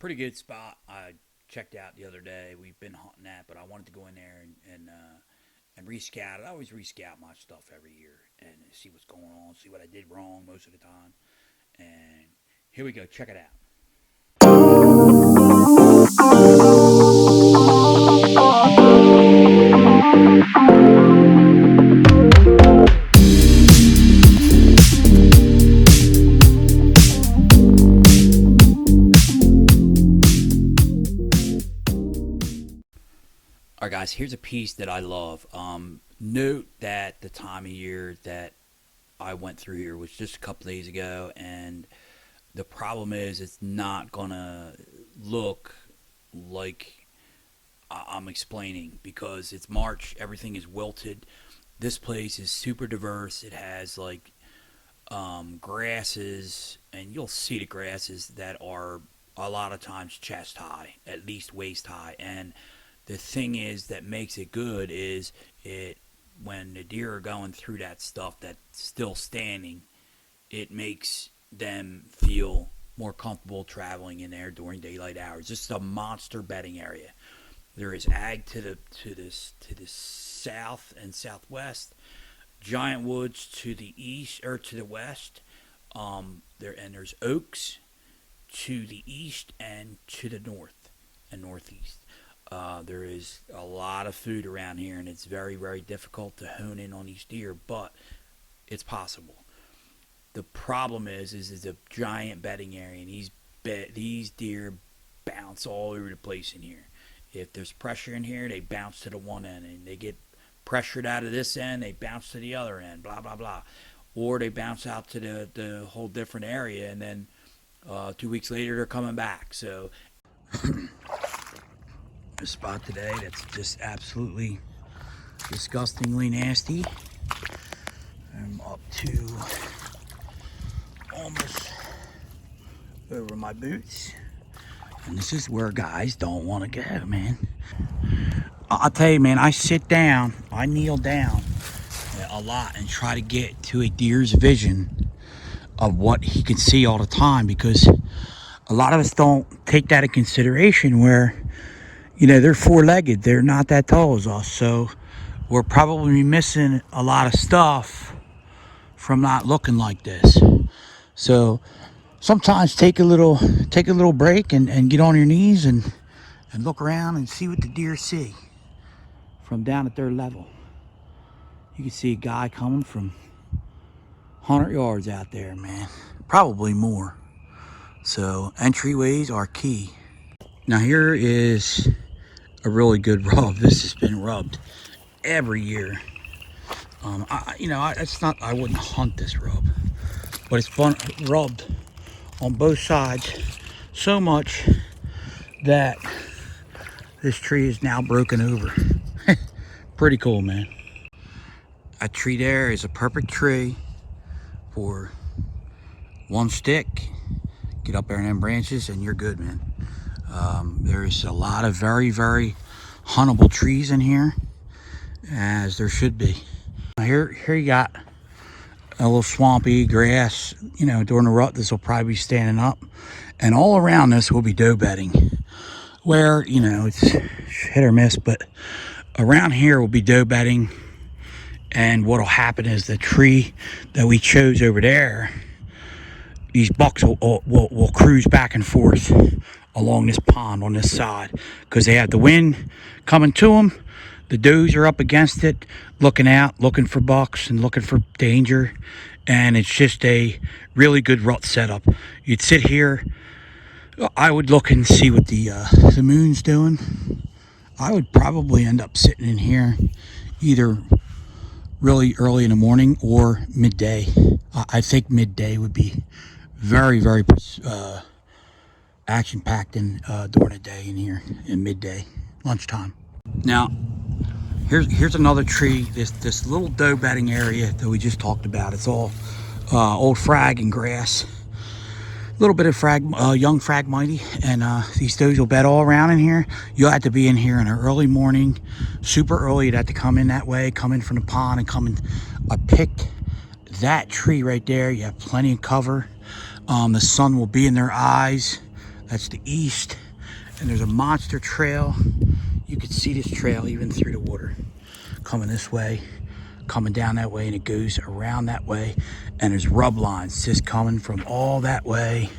pretty good spot I checked out the other day. We've been hunting that, but I wanted to go in there and rescout it. I always rescout my stuff every year and see what's going on, see what I did wrong most of the time. And here we go. Check it out. All right, guys. Here's a piece that I love. Note that the time of year that I went through here was just a couple days ago, and the problem is it's not gonna look like I'm explaining because it's March. Everything is wilted. This place is super diverse. It has like grasses, and you'll see the grasses that are a lot of times chest high, at least waist high. And the thing is that makes it good is it when the deer are going through that stuff that's still standing, it makes them feel more comfortable traveling in there during daylight hours. This is a monster bedding area. There is ag to the south and southwest, giant woods to the east or to the west. There's oaks to the east and to the north and northeast. There is a lot of food around here, and it's very, very difficult to hone in on these deer, but it's possible. The problem is it's a giant bedding area, and these deer bounce all over the place in here. If there's pressure in here, they bounce to the one end, and they get pressured out of this end, they bounce to the other end, blah, blah, blah. Or they bounce out to the whole different area, and then 2 weeks later, they're coming back. So a spot today that's just absolutely disgustingly nasty. I'm up to almost over my boots. And this is where guys don't want to go, man. I'll tell you, man, I sit down, I kneel down a lot and try to get to a deer's vision of what he can see all the time, because a lot of us don't take that in consideration where, they're four-legged. They're not that tall as us. So we're probably missing a lot of stuff from not looking like this. So sometimes take a little break and get on your knees and look around and see what the deer see from down at their level. You can see a guy coming from 100 yards out there, man. Probably more. So entryways are key. Now here is a really good rub. This has been rubbed every year. It's not. I wouldn't hunt this rub, but it's fun rubbed on both sides so much that this tree is now broken over. Pretty cool, man. That tree there is a perfect tree for one stick. Get up there in them branches and you're good, man. There's a lot of very, very huntable trees in here, as there should be. Here you got a little swampy grass. During the rut, this will probably be standing up, and all around this will be doe bedding, where it's hit or miss, but around here will be doe bedding. And what'll happen is the tree that we chose over there, these bucks will cruise back and forth along this pond on this side, because they have the wind coming to them. The does are up against it, looking out, looking for bucks and looking for danger. And it's just a really good rut setup. You'd sit here. I would look and see what the moon's doing. I would probably end up sitting in here either really early in the morning or midday. I think midday would be very, very action-packed during the day in here, in midday, lunchtime. Now, here's another tree. This little doe bedding area that we just talked about. It's all old frag and grass. A little bit of young Phragmites, and these does will bed all around in here. You'll have to be in here in an early morning, super early. You'd have to come in that way, come in from the pond and come in. I picked that tree right there. You have plenty of cover. The sun will be in their eyes. That's the east. And there's a monster trail. You can see this trail even through the water. Coming this way, coming down that way, and it goes around that way. And there's rub lines just coming from all that way,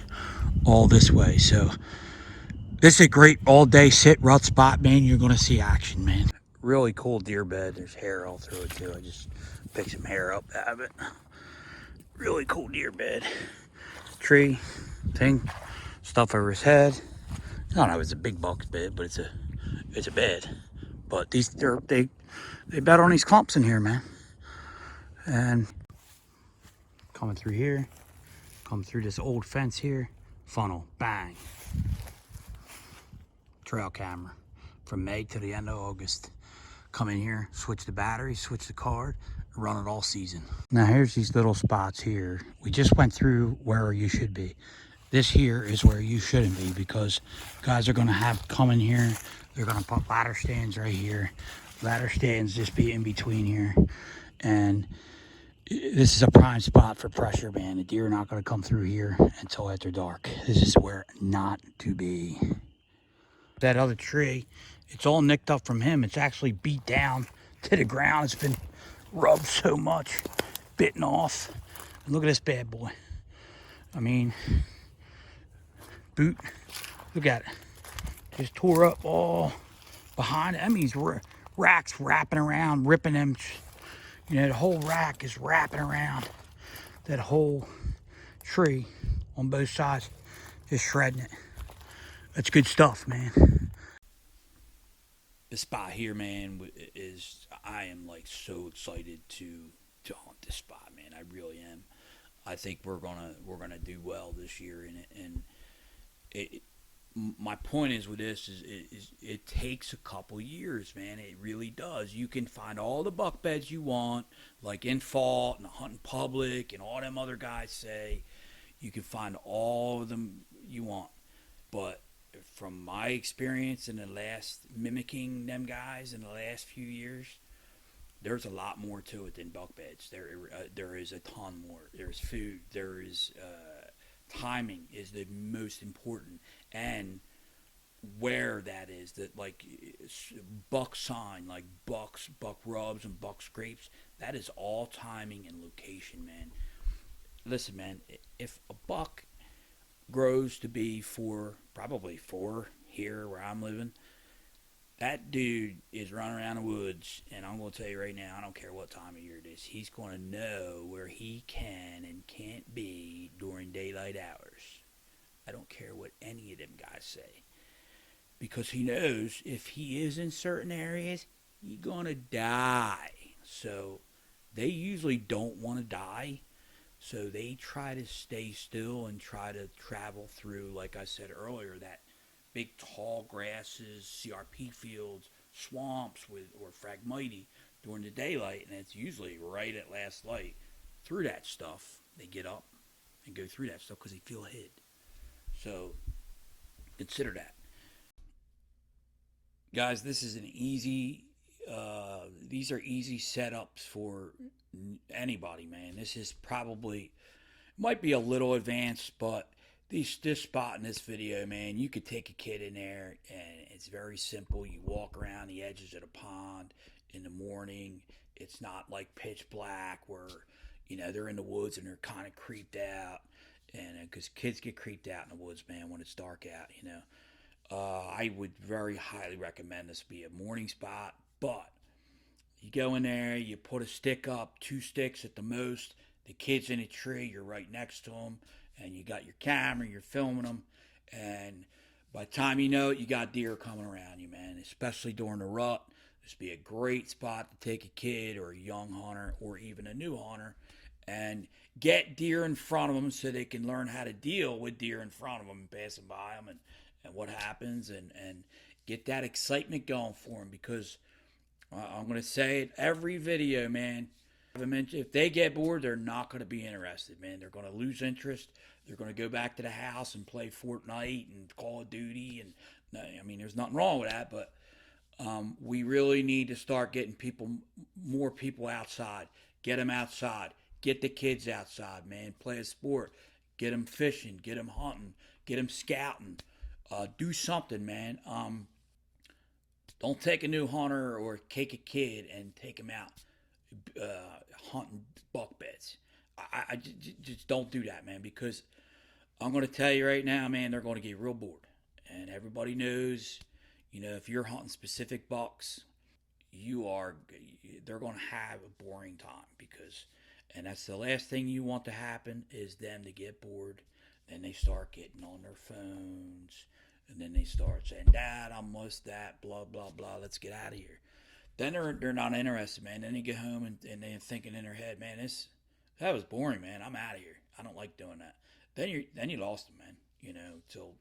all this way. So this is a great all-day sit rut spot, man. You're gonna see action, man. Really cool deer bed. There's hair all through it too. I just picked some hair up out of it. Really cool deer bed. Tree, thing, stuff over his head. I don't know if it's a big buck's bed, but it's a bed. But they bet on these clumps in here, man. And coming through here, come through this old fence here, funnel, bang. Trail camera from May to the end of August. Come in here, switch the battery, switch the card, run it all season. Now here's these little spots here. We just went through where you should be. This here is where you shouldn't be, because guys are gonna have come in here. They're gonna put ladder stands right here. Ladder stands just be in between here. And this is a prime spot for pressure, man. The deer are not gonna come through here until after dark. This is where not to be. That other tree, it's all nicked up from him. It's actually beat down to the ground. It's been rubbed so much, bitten off. And look at this bad boy. I mean, boot, look at it. Just tore up all behind it. I mean, racks wrapping around, ripping them. You know, the whole rack is wrapping around that whole tree on both sides, just shredding it. That's good stuff, man. This spot here, man, I am like so excited to hunt this spot, man. I really am. I think we're gonna do well this year in it. And my point is with this is it takes a couple years, man. It really does. You can find all the buck beds you want, like In Fault and Hunting Public and all them other guys say. You can find all of them you want, but from my experience in the last mimicking them guys in the last few years, there's a lot more to it than buck beds. There is a ton more. There's food. There is timing is the most important, and where that is, that like buck sign, like buck rubs and buck scrapes. That is all timing and location, man. Listen, man, if a buck grows to be probably four here where I'm living, that dude is running around the woods, and I'm going to tell you right now, I don't care what time of year it is, he's going to know where he can and can't be during daylight hours. I don't care what any of them guys say, because he knows if he is in certain areas, he's going to die. So they usually don't want to die. So they try to stay still and try to travel through, like I said earlier, that big tall grasses, CRP fields, swamps or Phragmite during the daylight, and it's usually right at last light. Through that stuff, they get up and go through that stuff because they feel hid. So consider that. Guys, this is an easy, these are easy setups for anybody, man. This is probably, might be a little advanced, but this spot in this video, man, you could take a kid in there, and it's very simple. You walk around the edges of the pond in the morning. It's not like pitch black where, they're in the woods and they're kind of creeped out. And because kids get creeped out in the woods, man, when it's dark out. I would very highly recommend this be a morning spot, but you go in there, you put a stick up, 2 sticks at the most. The kid's in a tree, you're right next to him, and you got your camera, you're filming them, and by the time you know it, you got deer coming around you, man, especially during the rut. This would be a great spot to take a kid or a young hunter or even a new hunter and get deer in front of them so they can learn how to deal with deer in front of them and passing by them and what happens, and get that excitement going for them, because I'm going to say it every video, man. If they get bored, they're not going to be interested, man. They're going to lose interest. They're going to go back to the house and play Fortnite and Call of Duty. And I mean, there's nothing wrong with that, but we really need to start getting more people outside. Get them outside. Get the kids outside, man. Play a sport. Get them fishing. Get them hunting. Get them scouting. Do something, man. Don't take a new hunter or take a kid and take him out hunting buck beds. Just don't do that, man, because I'm going to tell you right now, man, they're going to get real bored. And everybody knows, if you're hunting specific bucks, you are, they're going to have a boring time and that's the last thing you want to happen is them to get bored. Then they start getting on their phones, and then they start saying, Dad, I missed that, blah, blah, blah, let's get out of here. Then they're not interested, man. Then they get home and they're thinking in their head, man, that was boring, man. I'm out of here. I don't like doing that. Then you lost them, man. Till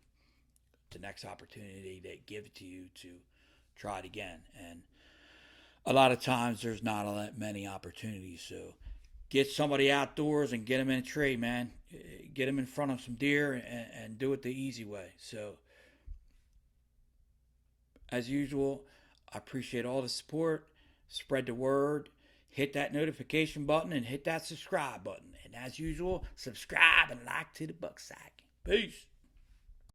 the next opportunity they give it to you to try it again. And a lot of times there's not that many opportunities. So get somebody outdoors and get them in a tree, man. Get them in front of some deer and do it the easy way. So as usual, I appreciate all the support. Spread the word. Hit that notification button and hit that subscribe button. And as usual, subscribe and like to the Buck Sack. Peace.